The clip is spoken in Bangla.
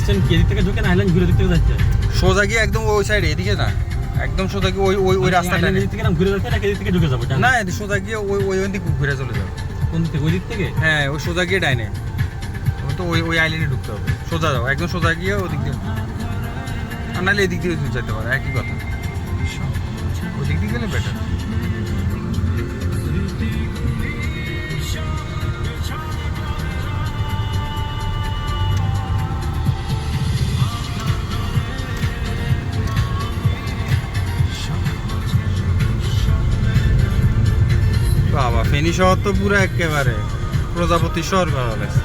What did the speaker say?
সিস্টেম কি এদিক থেকে ঢুকে না আইল্যান্ড ঘুরে দিক থেকে যাচ্ছে? সোজা গিয়ে একদম ওই সাইডে এদিকে না, একদম সোজা গিয়ে ওই রাস্তাটা আইল্যান্ড থেকে ঘুরে যাচ্ছে নাকি এদিক থেকে ঢুকে যাবো? না, সোজা গিয়ে ওই দিকে ঘুরে চলে যাবে। কোন থেকে? ওই দিক থেকে? হ্যাঁ, ওই সোজা গিয়ে ডাইনে, তো ওই আইল্যান্ডে ঢুকতে হবে। সোজা যাও, একদম সোজা গিয়ে ওই দিক দিয়ে, আর নাহলে এদিক দিয়ে যেতে পারে, একই কথা। ওই দিক দিয়ে গেলে বেটার। বাবা, ফেনী শহর তো পুরো একেবারে প্রজাপতি শহর করা হয়েছে।